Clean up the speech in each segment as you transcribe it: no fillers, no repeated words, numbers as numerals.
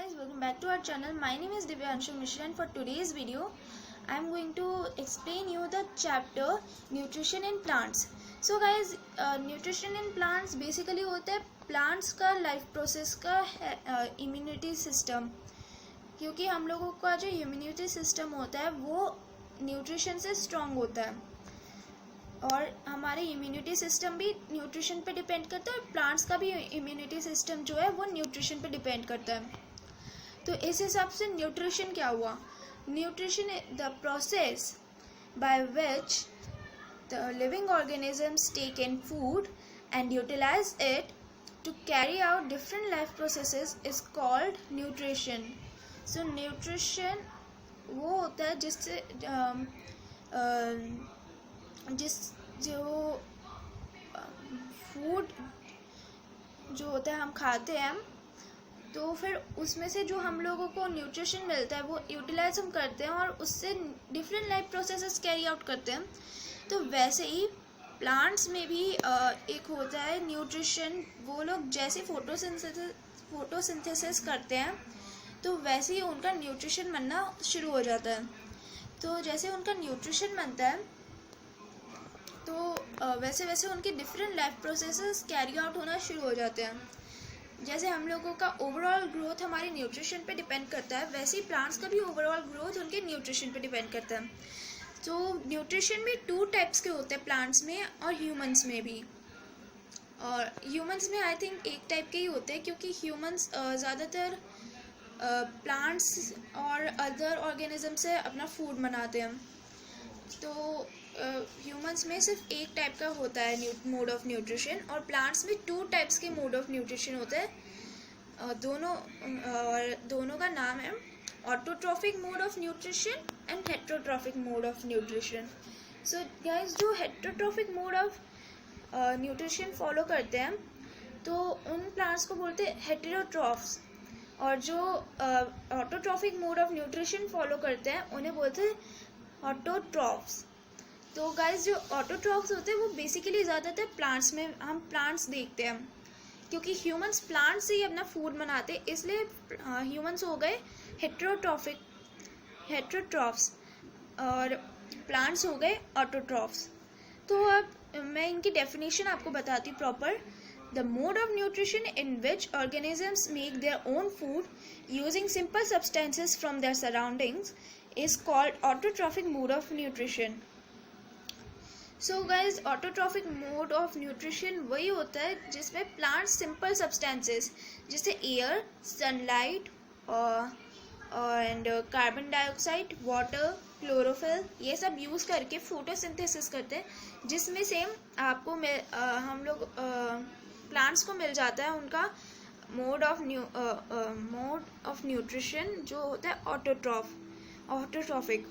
guys, welcome back to our channel. My name is Divyanshu Mishra and for today's video I am going to explain you the chapter nutrition in plants. So guys, nutrition in plants basically होता है plants का life process का immunity system, क्योंकि हम लोगों का जो immunity system होता है वो nutrition से strong होता है और हमारे इम्यूनिटी सिस्टम भी न्यूट्रिशन पे डिपेंड करता है और प्लांट्स का भी इम्यूनिटी सिस्टम जो है वो न्यूट्रिशन पे डिपेंड करता है। तो इस हिसाब से न्यूट्रिशन क्या हुआ? Nutrition the process by which the living organisms take in food and utilise it to carry out different life processes is called nutrition. So nutrition वो होता है जिससे जो फूड जो होता है हम खाते हैं तो फिर उसमें से जो हम लोगों को न्यूट्रिशन मिलता है वो यूटिलाइज हम करते हैं और उससे different life processes carry out करते हैं। तो वैसे ही प्लांट्स में भी एक होता है न्यूट्रिशन। वो लोग जैसे फोटोसिंथेसिस करते हैं तो वैसे ही उनका न्यूट्रिशन बनना शुरू हो जाता है। तो जैसे उनका न्यूट्रिशन बनता है तो वैसे वैसे उनके different life processes carry out होना शुरू हो जाते हैं। जैसे हम लोगों का ओवरऑल ग्रोथ हमारे न्यूट्रिशन पे डिपेंड करता है, वैसे ही प्लांट्स का भी ओवरऑल ग्रोथ उनके न्यूट्रिशन पे डिपेंड करता है। तो न्यूट्रिशन भी टू टाइप्स के होते हैं प्लांट्स में और ह्यूमंस में भी। और ह्यूमंस में आई थिंक एक टाइप के ही होते हैं, क्योंकि ह्यूमंस ज़्यादातर प्लांट्स और अदर ऑर्गेनिज्म से अपना फूड बनाते हैं। तो ह्यूमंस में सिर्फ एक टाइप का होता है मोड ऑफ न्यूट्रिशन और प्लांट्स में टू टाइप्स के मोड ऑफ न्यूट्रिशन होते हैं। दोनों का नाम है autotrophic mode of nutrition and heterotrophic mode of nutrition. So guys, जो heterotrophic mode of nutrition follow करते हैं तो उन प्लांट्स को बोलते हैं हेटेरोट्रॉफ्स, और जो autotrophic mode of nutrition follow करते हैं उन्हें बोलते हैं ऑटोट्रॉफ्स। तो गाइस, जो ऑटोट्रॉफ्स होते हैं वो बेसिकली ज़्यादातर प्लांट्स में हम प्लांट्स देखते हैं, क्योंकि ह्यूमंस प्लांट्स से ही अपना फूड बनाते हैं, इसलिए ह्यूमंस हो गए हेट्रोट्रॉफ्स और प्लांट्स हो गए ऑटोट्रॉफ्स। तो अब मैं इनकी डेफिनेशन आपको बताती हूँ proper. The mode of nutrition in which organisms make their own food using simple substances from their surroundings is called autotrophic mode of nutrition. So guys, autotrophic mode of nutrition वही होता है जिसमें plants simple substances जैसे air, sunlight and carbon dioxide, water, chlorophyll ये सब use करके photosynthesis करते हैं, जिसमें सेम आपको हम लोग प्लांट्स को मिल जाता है उनका मोड ऑफ न्यूट्रिशन जो होता है ऑटोट्रॉफिक।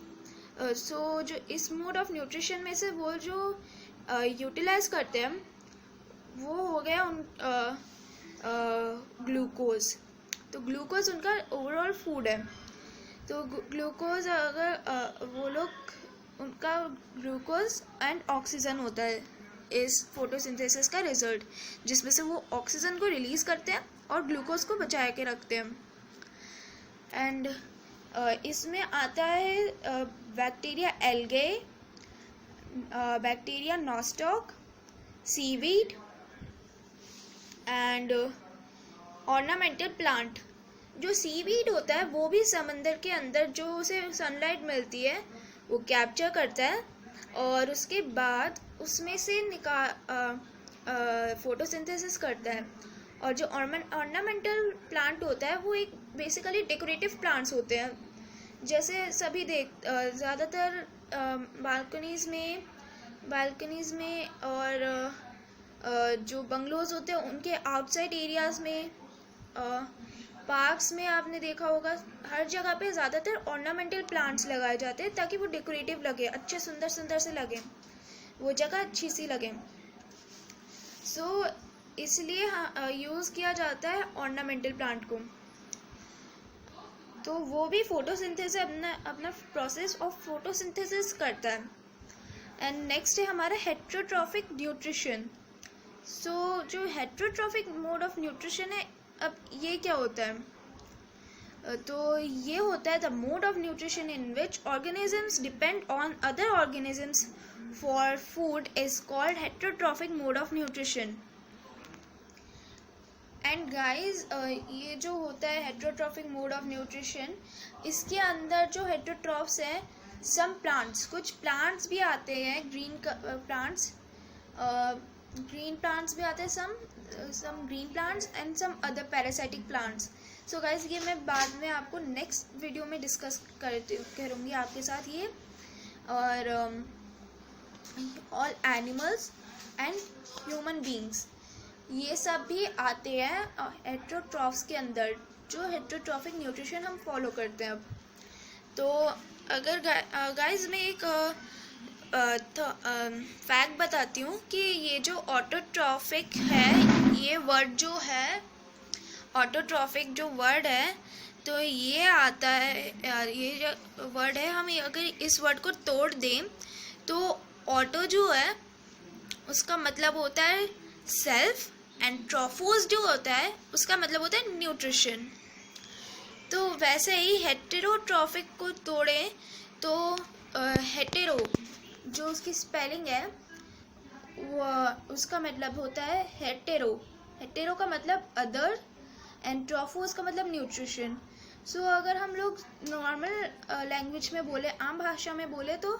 सो जो इस मोड ऑफ न्यूट्रिशन में से वो जो यूटिलाइज करते हैं वो हो गया ग्लूकोज। तो ग्लूकोज उनका ओवरऑल फूड है। तो ग्लूकोज अगर वो लोग उनका ग्लूकोज एंड ऑक्सीजन होता है इस फोटोसिंथेसिस का रिजल्ट, जिसमें से वो ऑक्सीजन को रिलीज करते हैं और ग्लूकोज को बचा के रखते हैं। एंड इसमें आता है bacteria algae, bacteria nostoc, seaweed and ornamental plant. जो सीवीड होता है वो भी समंदर के अंदर जो उसे सनलाइट मिलती है वो कैप्चर करता है और उसके बाद उसमें से फोटोसिंथेसिस करता है। और जो ऑर्नामेंटल प्लांट होता है वो एक बेसिकली डेकोरेटिव प्लांट्स होते हैं। जैसे सभी ज़्यादातर बालकनीज में और जो बंगलोज होते हैं उनके आउटसाइड एरियाज़ में, पार्क्स में आपने देखा होगा हर जगह पे ज़्यादातर ऑर्नामेंटल प्लांट्स लगाए जाते हैं ताकि वो डेकोरेटिव लगे, अच्छे सुंदर सुंदर से लगे, वो जगह अच्छी सी लगे। सो इसलिए यूज़ किया जाता है ऑर्नामेंटल प्लांट को। तो वो भी फोटोसिंथेसिस अपना प्रोसेस ऑफ फोटोसिंथेसिस करता है। एंड नेक्स्ट है हमारा हेट्रोट्रॉफिक न्यूट्रिशन। सो जो हेट्रोट्रॉफिक मोड ऑफ न्यूट्रिशन है, अब ये क्या होता है? तो ये होता है the mode of nutrition in which organisms depend on other organisms for food is called heterotrophic mode of nutrition. And guys ये जो होता है हेटेरोट्रॉफिक मोड ऑफ न्यूट्रिशन, इसके अंदर जो हेटेरोट्रॉफ्स हैं, सम प्लांट्स, कुछ प्लांट्स भी आते हैं, ग्रीन प्लांट्स भी आते हैं, some green plants and some other parasitic plants. So guys ये मैं बाद में आपको नेक्स्ट वीडियो में डिस्कस करूँगी आपके साथ ये। और all animals and human beings, ये सब भी आते हैं हेटेरोट्रॉफ्स के अंदर, जो हेटेरोट्रॉफिक न्यूट्रिशन हम फॉलो करते हैं। अब तो अगर गाइज मैं एक फैक्ट बताती हूँ कि ये जो ऑटोट्रॉफिक है, ये वर्ड जो है, ऑटोट्रॉफिक जो वर्ड है, तो ये आता है, ये जो वर्ड है, हम अगर इस वर्ड को तोड़ दें तो ऑटो जो है उसका मतलब होता है सेल्फ, एंड ट्रॉफोस जो होता है उसका मतलब होता है न्यूट्रिशन। तो वैसे ही हेटेरोट्रॉफिक को तोड़ें तो हेटेरो जो उसकी स्पेलिंग है वो उसका मतलब होता है हेटेरो। हेटेरो का मतलब अदर एंड ट्रॉफोस का मतलब न्यूट्रिशन। सो अगर हम लोग नॉर्मल लैंग्वेज में बोले, आम भाषा में बोले, तो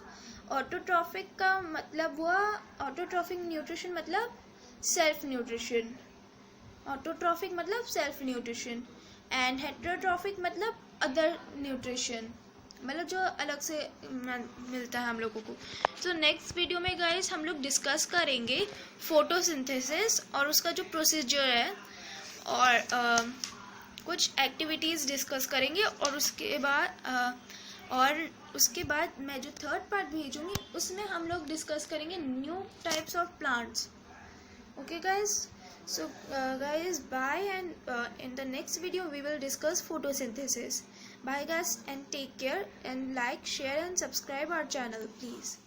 ऑटोट्रॉफिक का मतलब हुआ, ऑटोट्रॉफिक न्यूट्रिशन मतलब सेल्फ न्यूट्रिशन, ऑटोट्रॉफिक मतलब सेल्फ न्यूट्रिशन, एंड हेटेरोट्रॉफिक मतलब अदर न्यूट्रिशन, मतलब जो अलग से मिलता है हम लोगों को। तो नेक्स्ट वीडियो में गाइस हम लोग डिस्कस करेंगे फोटोसिंथेसिस और उसका जो प्रोसीजर है, और कुछ एक्टिविटीज़ डिस्कस करेंगे, और उसके बाद मैं जो थर्ड पार्ट भेजूँगी उसमें हम लोग डिस्कस करेंगे new types of plants. Okay guys, so guys, bye, and in the next video we will discuss photosynthesis. Bye guys, and take care, and like, share and subscribe our channel please.